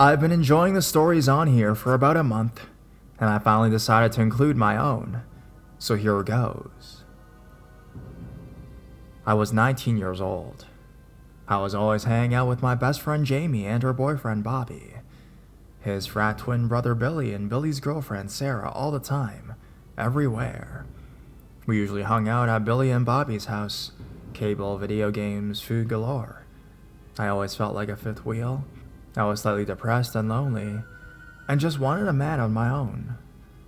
I've been enjoying the stories on here for about a month, and I finally decided to include my own. So here goes. I was 19 years old. I was always hanging out with my best friend Jamie and her boyfriend Bobby, his frat twin brother Billy, and Billy's girlfriend Sarah all the time, everywhere. We usually hung out at Billy and Bobby's house, cable, video games, food galore. I always felt like a fifth wheel. I was slightly depressed and lonely, and just wanted a man of my own.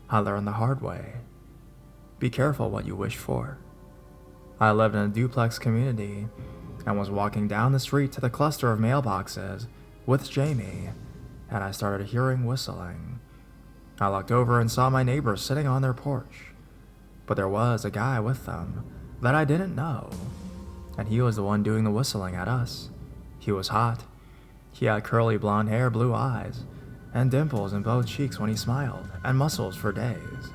I learned the hard way. Be careful what you wish for. I lived in a duplex community and was walking down the street to the cluster of mailboxes with Jamie, and I started hearing whistling. I looked over and saw my neighbors sitting on their porch, but there was a guy with them that I didn't know, and he was the one doing the whistling at us. He was hot. He had curly blonde hair, blue eyes, and dimples in both cheeks when he smiled, and muscles for days.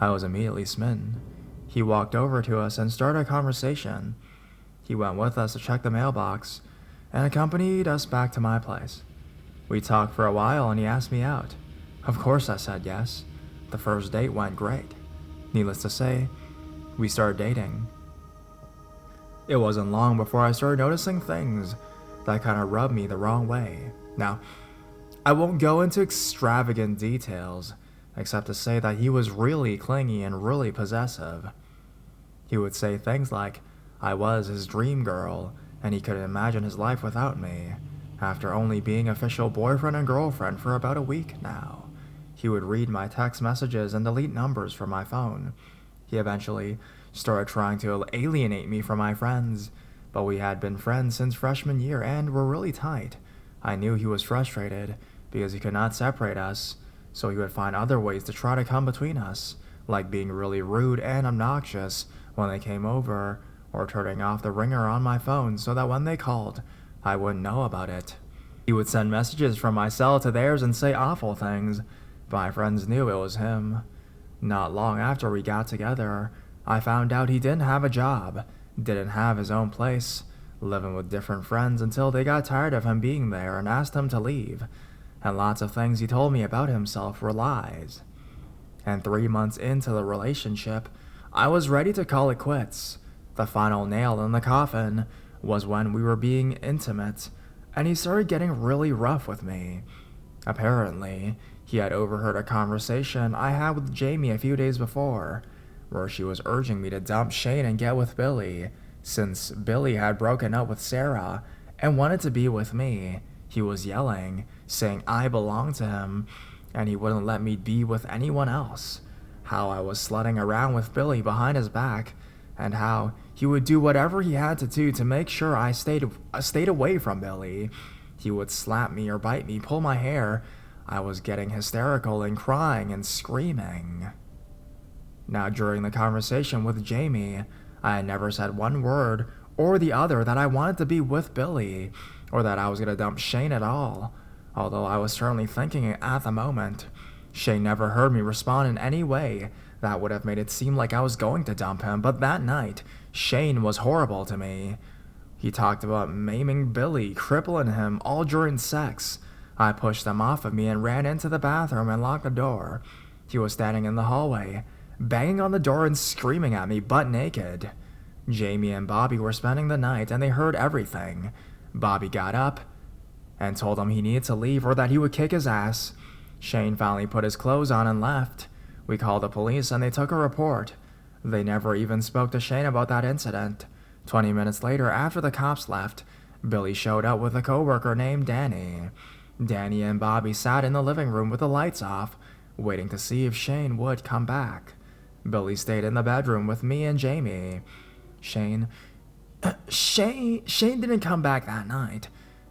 I was immediately smitten. He walked over to us and started a conversation. He went with us to check the mailbox and accompanied us back to my place. We talked for a while and he asked me out. Of course I said yes. The first date went great. Needless to say, we started dating. It wasn't long before I started noticing things that kind of rubbed me the wrong way. Now, I won't go into extravagant details, except to say that he was really clingy and really possessive. He would say things like, I was his dream girl, and he couldn't imagine his life without me. After only being official boyfriend and girlfriend for about a week now, he would read my text messages and delete numbers from my phone. He eventually started trying to alienate me from my friends, but we had been friends since freshman year and were really tight. I knew he was frustrated because he could not separate us, so he would find other ways to try to come between us, like being really rude and obnoxious when they came over, or turning off the ringer on my phone so that when they called, I wouldn't know about it. He would send messages from my cell to theirs and say awful things, but my friends knew it was him. Not long after we got together, I found out he didn't have a job, didn't have his own place, living with different friends until they got tired of him being there and asked him to leave, and lots of things he told me about himself were lies. And 3 months into the relationship, I was ready to call it quits. The final nail in the coffin was when we were being intimate, and he started getting really rough with me. Apparently, he had overheard a conversation I had with Jamie a few days before, where she was urging me to dump Shane and get with Billy, since Billy had broken up with Sarah and wanted to be with me. He was yelling, saying I belonged to him, and he wouldn't let me be with anyone else. How I was slutting around with Billy behind his back, and how he would do whatever he had to do to make sure I stayed away from Billy. He would slap me or bite me, pull my hair. I was getting hysterical and crying and screaming. Now, during the conversation with Jamie, I had never said one word or the other that I wanted to be with Billy, or that I was going to dump Shane at all, although I was certainly thinking it at the moment. Shane never heard me respond in any way that would have made it seem like I was going to dump him, but that night, Shane was horrible to me. He talked about maiming Billy, crippling him, all during sex. I pushed him off of me and ran into the bathroom and locked the door. He was standing in the hallway, banging on the door and screaming at me, butt naked. Jamie and Bobby were spending the night, and they heard everything. Bobby got up and told him he needed to leave or that he would kick his ass. Shane finally put his clothes on and left. We called the police and they took a report. They never even spoke to Shane about that incident. 20 minutes later, after the cops left, Billy showed up with a coworker named Danny. Danny and Bobby sat in the living room with the lights off, waiting to see if Shane would come back. Billy stayed in the bedroom with me and Jamie. Shane didn't come back that night,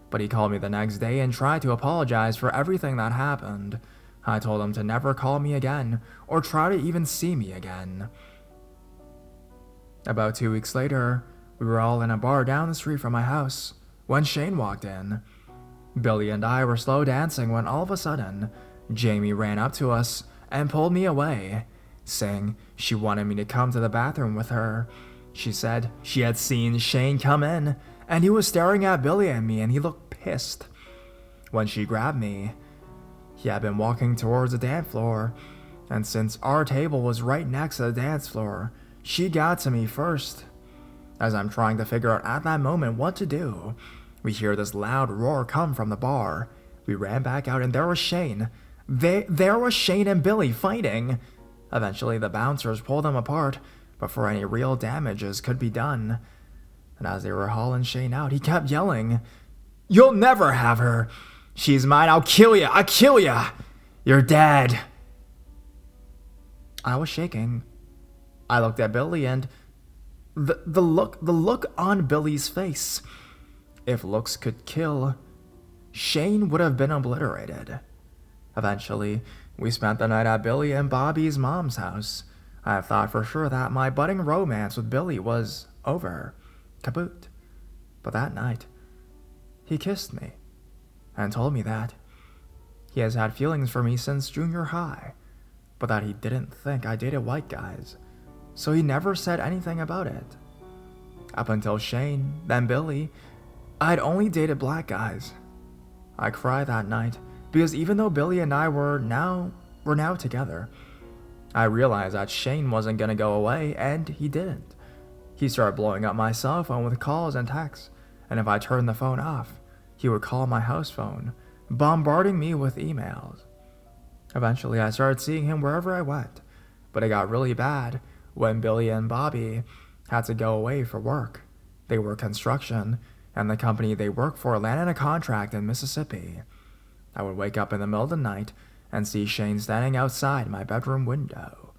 but he called me the next day and tried to apologize for everything that happened. I told him to never call me again, or try to even see me again. About 2 weeks later, we were all in a bar down the street from my house when Shane walked in. Billy and I were slow dancing when all of a sudden, Jamie ran up to us and pulled me away, saying she wanted me to come to the bathroom with her. She said she had seen Shane come in, and he was staring at Billy and me, and he looked pissed. When she grabbed me, he had been walking towards the dance floor, and since our table was right next to the dance floor, she got to me first. As I'm trying to figure out at that moment what to do, we hear this loud roar come from the bar. We ran back out and there was Shane. There was Shane and Billy fighting. Eventually the bouncers pulled them apart before any real damages could be done. And as they were hauling Shane out, he kept yelling, "You'll never have her. She's mine. I'll kill you. I'll kill you. You're dead." I was shaking. I looked at Billy and the look on Billy's face. If looks could kill, Shane would have been obliterated. Eventually, we spent the night at Billy and Bobby's mom's house. I thought for sure that my budding romance with Billy was over, kaput. But that night, he kissed me and told me that he has had feelings for me since junior high, but that he didn't think I dated white guys, so he never said anything about it. Up until Shane, then Billy, I'd only dated black guys. I cried that night because even though Billy and I were now together, I realized that Shane wasn't gonna go away, and he didn't. He started blowing up my cell phone with calls and texts, and if I turned the phone off, he would call my house phone, bombarding me with emails. Eventually, I started seeing him wherever I went, but it got really bad when Billy and Bobby had to go away for work. They were construction, and the company they worked for landed a contract in Mississippi. I would wake up in the middle of the night and see Shane standing outside my bedroom window.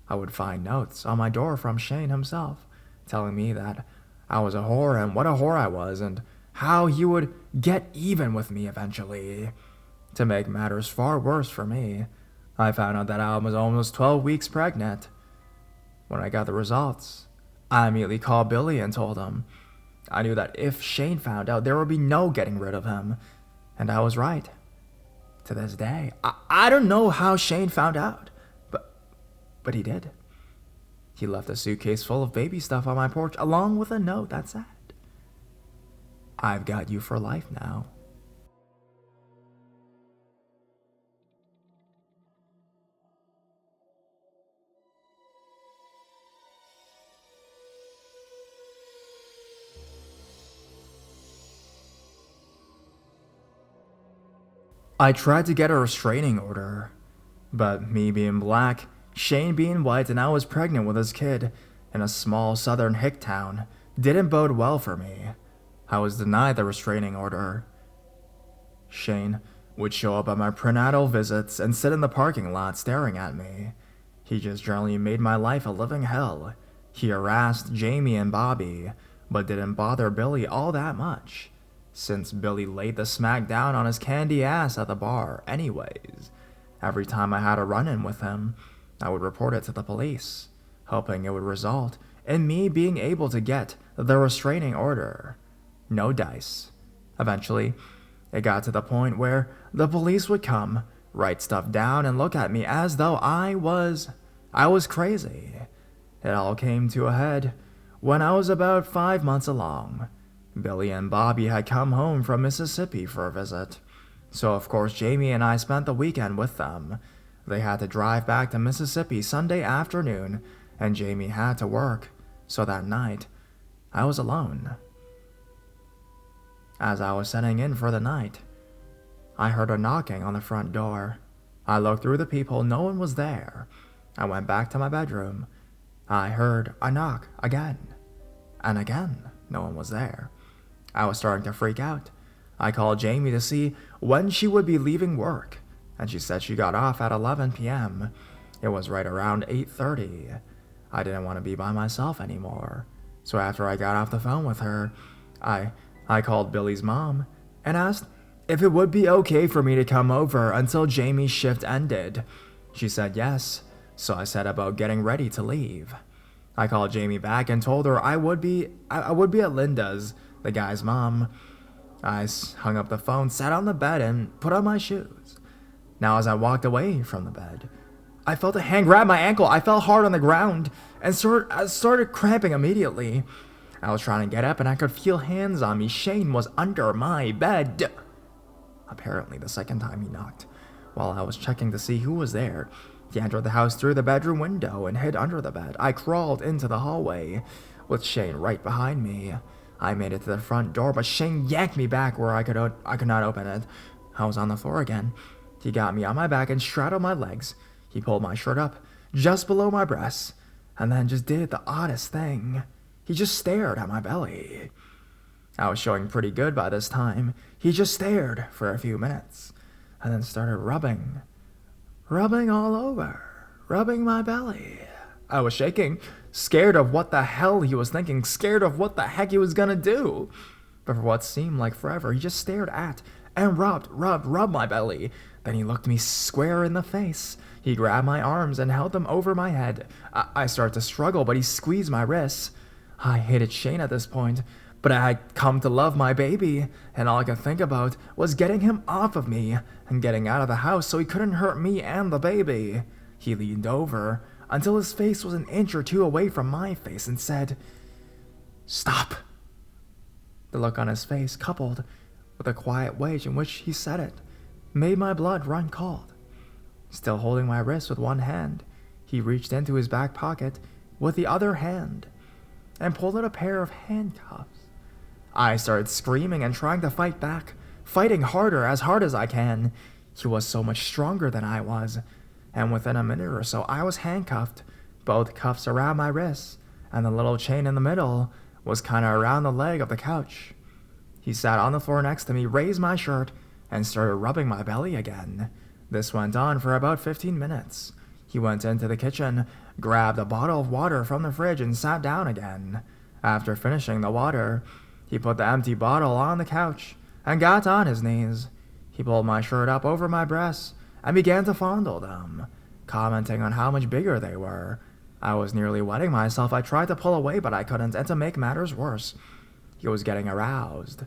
I would find notes on my door from Shane himself, telling me that I was a whore and what a whore I was, and how he would get even with me eventually. To make matters far worse for me, I found out that I was almost 12 weeks pregnant. When I got the results, I immediately called Billy and told him. I knew that if Shane found out, there would be no getting rid of him, and I was right. To this day, I don't know how Shane found out, but he did. He left a suitcase full of baby stuff on my porch, along with a note that said, "I've got you for life now." I tried to get a restraining order, but me being black, Shane being white, and I was pregnant with his kid in a small southern hick town didn't bode well for me. I was denied the restraining order. Shane would show up at my prenatal visits and sit in the parking lot staring at me. He just generally made my life a living hell. He harassed Jamie and Bobby, but didn't bother Billy all that much, since Billy laid the smack down on his candy ass at the bar anyways. Every time I had a run-in with him, I would report it to the police, hoping it would result in me being able to get the restraining order. No dice. Eventually, it got to the point where the police would come, write stuff down, and look at me as though I was crazy. It all came to a head when I was about 5 months along. Billy and Bobby had come home from Mississippi for a visit, so of course Jamie and I spent the weekend with them. They had to drive back to Mississippi Sunday afternoon, and Jamie had to work, so that night, I was alone. As I was setting in for the night, I heard a knocking on the front door. I looked through the peephole, no one was there. I went back to my bedroom. I heard a knock again, and again, no one was there. I was starting to freak out. I called Jamie to see when she would be leaving work, and she said she got off at 11 p.m. It was right around 8:30. I didn't want to be by myself anymore, so after I got off the phone with her, I called Billy's mom and asked if it would be okay for me to come over until Jamie's shift ended. She said yes, so I set about getting ready to leave. I called Jamie back and told her I would be at Linda's, the guy's mom. I hung up the phone, sat on the bed, and put on my shoes. Now, as I walked away from the bed, I felt a hand grab my ankle. I fell hard on the ground and started cramping immediately. I was trying to get up and I could feel hands on me. Shane was under my bed. apparently the second time he knocked. While I was checking to see who was there, he entered the house through the bedroom window and hid under the bed. I crawled into the hallway, with Shane right behind me. I made it to the front door, but Shane yanked me back where I could not open it. I was on the floor again. He got me on my back and straddled my legs. He pulled my shirt up, just below my breasts, and then just did the oddest thing. He just stared at my belly. I was showing pretty good by this time. He just stared for a few minutes, and then started rubbing all over, rubbing my belly. I was shaking, scared of what the hell he was thinking, scared of what the heck he was gonna do. But for what seemed like forever, he just stared at and rubbed my belly. Then he looked me square in the face. He grabbed my arms and held them over my head. I started to struggle, but he squeezed my wrists. I hated Shane at this point, but I had come to love my baby, and all I could think about was getting him off of me and getting out of the house so he couldn't hurt me and the baby. He leaned over until his face was an inch or two away from my face and said, "Stop." The look on his face, coupled with the quiet way in which he said it, made my blood run cold. Still holding my wrist with one hand, he reached into his back pocket with the other hand and pulled out a pair of handcuffs. I started screaming and trying to fight back, fighting harder, as hard as I can. He was so much stronger than I was, and within a minute or so I was handcuffed, both cuffs around my wrists, and the little chain in the middle was kinda around the leg of the couch. He sat on the floor next to me, raised my shirt, and started rubbing my belly again. This went on for about 15 minutes. He went into the kitchen, grabbed a bottle of water from the fridge, and sat down again. After finishing the water, he put the empty bottle on the couch and got on his knees. He pulled my shirt up over my breasts and began to fondle them, commenting on how much bigger they were. I was nearly wetting myself. I tried to pull away, but I couldn't, and to make matters worse, he was getting aroused.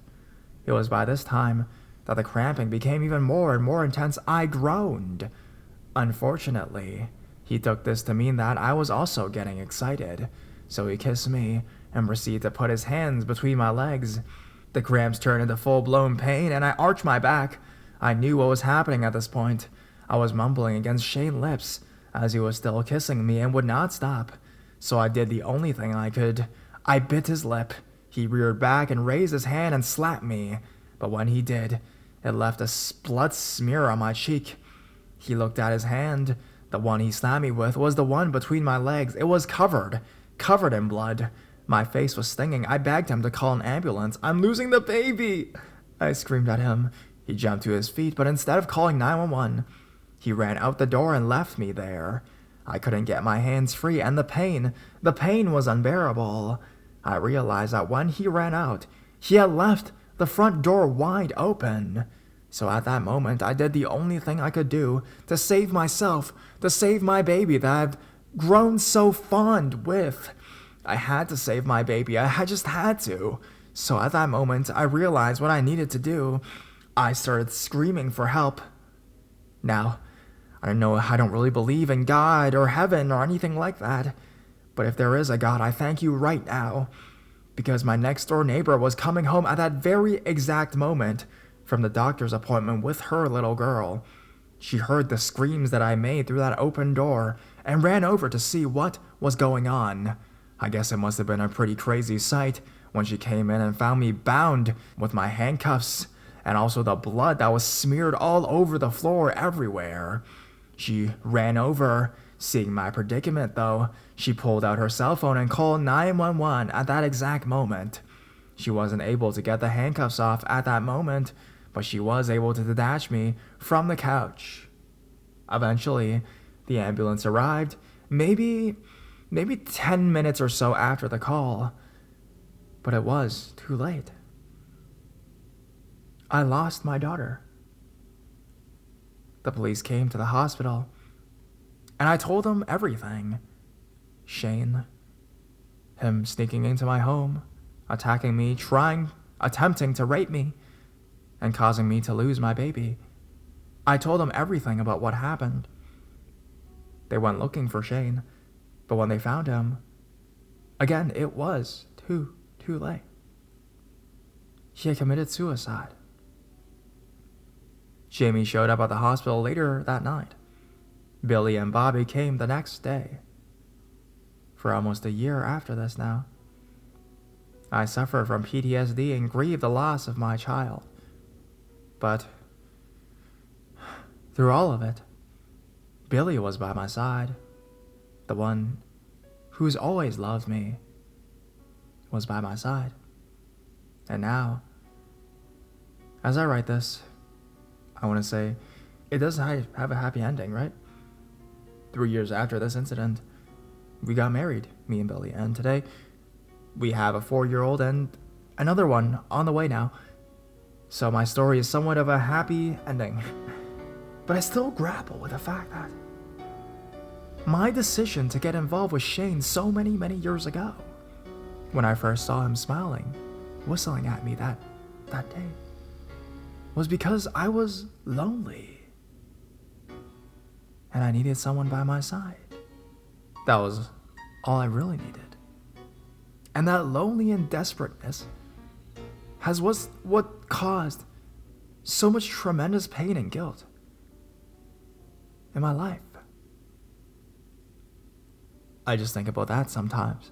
It was by this time that the cramping became even more and more intense. I groaned. Unfortunately, he took this to mean that I was also getting excited, so he kissed me and proceeded to put his hands between my legs. The cramps turned into full-blown pain, and I arched my back. I knew what was happening at this point. I was mumbling against Shane's lips as he was still kissing me and would not stop, so I did the only thing I could. I bit his lip. He reared back and raised his hand and slapped me, but when he did, it left a blood smear on my cheek. He looked at his hand. The one he slapped me with was the one between my legs. It was covered in blood. My face was stinging. I begged him to call an ambulance. "I'm losing the baby!" I screamed at him. He jumped to his feet, but instead of calling 911, he ran out the door and left me there. I couldn't get my hands free, and the pain was unbearable. I realized that when he ran out, he had left the front door wide open. So at that moment, I did the only thing I could do to save myself, to save my baby that I've grown so fond with. I had to save my baby. I just had to. So at that moment, I realized what I needed to do. I started screaming for help. Now, I don't really believe in God or heaven or anything like that. But if there is a God, I thank you right now. Because my next door neighbor was coming home at that very exact moment from the doctor's appointment with her little girl. She heard the screams that I made through that open door and ran over to see what was going on. I guess it must have been a pretty crazy sight when she came in and found me bound with my handcuffs and also the blood that was smeared all over the floor everywhere. She ran over. Seeing my predicament, though, she pulled out her cell phone and called 911 at that exact moment. She wasn't able to get the handcuffs off at that moment, but she was able to detach me from the couch. Eventually, the ambulance arrived, maybe 10 minutes or so after the call, but it was too late. I lost my daughter. The police came to the hospital, and I told them everything. Shane, him sneaking into my home, attacking me, attempting to rape me, and causing me to lose my baby. I told them everything about what happened. They went looking for Shane, but when they found him, again, it was too late. He had committed suicide. Jamie showed up at the hospital later that night. Billy and Bobby came the next day. For almost a year after this now, I suffer from PTSD and grieve the loss of my child. But through all of it, Billy was by my side. The one who's always loved me was by my side. And now, as I write this, I want to say it does have a happy ending, right? 3 years after this incident, we got married, me and Billy, and today we have a 4-year-old and another one on the way now. So my story is somewhat of a happy ending. But I still grapple with the fact that my decision to get involved with Shane so many years ago, when I first saw him smiling, whistling at me that day, was because I was lonely. And I needed someone by my side. That was all I really needed. And that lonely and desperateness was what caused so much tremendous pain and guilt in my life. I just think about that sometimes.